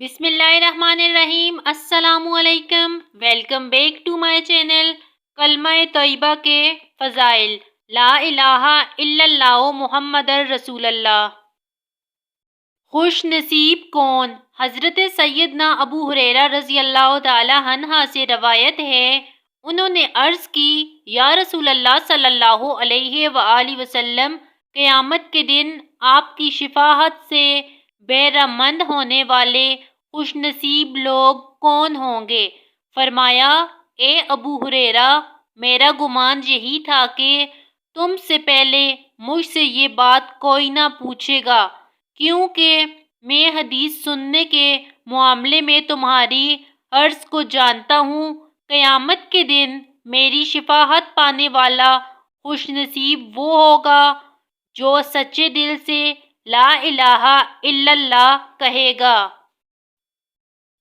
بسم اللہ الرحمن الرحیم۔ السلام علیکم، welcome back to my channel. کلمہ طیبہ کے فضائل۔ لا الہ الا اللہ محمد رسول اللہ۔ خوش نصیب کون؟ حضرت سیدنا ابو ہریرہ رضی اللہ تعالی عنہ سے روایت ہے، انہوں نے عرض کی، یا رسول اللہ صلی اللہ علیہ وآلہ وسلم، قیامت کے دن آپ کی شفاعت سے بہرہ مند ہونے والے خوش نصیب لوگ کون ہوں گے؟ فرمایا، اے ابو ہریرہ، میرا گمان یہی تھا کہ تم سے پہلے مجھ سے یہ بات کوئی نہ پوچھے گا، کیونکہ میں حدیث سننے کے معاملے میں تمہاری عرض کو جانتا ہوں۔ قیامت کے دن میری شفاعت پانے والا خوش نصیب وہ ہوگا جو سچے دل سے لا الہ الا اللہ کہے گا۔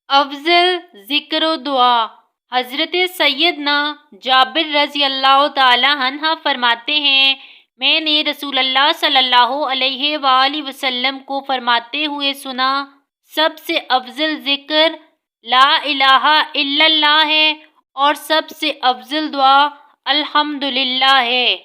افضل ذکر و دعا۔ حضرت سیدنا جابر رضی اللہ تعالی عنہ فرماتے ہیں، میں نے رسول اللہ صلی اللہ علیہ وآلہ وسلم کو فرماتے ہوئے سنا، سب سے افضل ذکر لا الہ الا اللہ ہے اور سب سے افضل دعا الحمدللہ ہے۔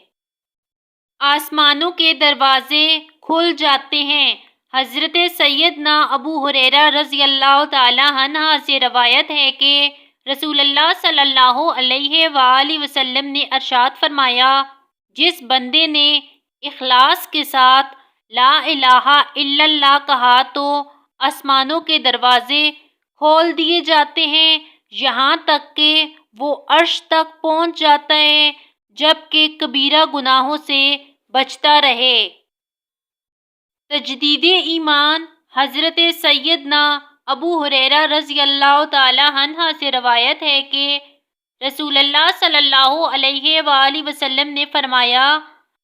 آسمانوں کے دروازے کھل جاتے ہیں۔ حضرت سیدنا ابو ہریرہ رضی اللہ تعالی عنہ سے روایت ہے کہ رسول اللہ صلی اللہ علیہ وآلہ وسلم نے ارشاد فرمایا، جس بندے نے اخلاص کے ساتھ لا الہ الا اللہ کہا تو آسمانوں کے دروازے کھول دیے جاتے ہیں، یہاں تک کہ وہ عرش تک پہنچ جاتا ہے، جبکہ کبیرہ گناہوں سے بچتا رہے۔ تجدید ایمان۔ حضرت سیدنا ابو ہریرہ رضی اللہ تعالی عنہ سے روایت ہے کہ رسول اللہ صلی اللہ علیہ وآلہ وسلم نے فرمایا،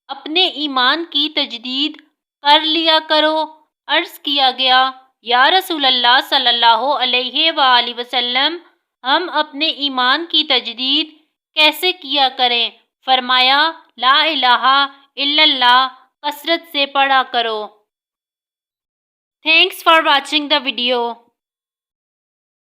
اپنے ایمان کی تجدید کر لیا کرو۔ عرض کیا گیا، یا رسول اللہ صلی اللہ علیہ وآلہ وسلم، ہم اپنے ایمان کی تجدید کیسے کیا کریں؟ فرمایا، لا الہ الا اللہ کثرت سے پڑھا کرو۔ Thanks for watching the video.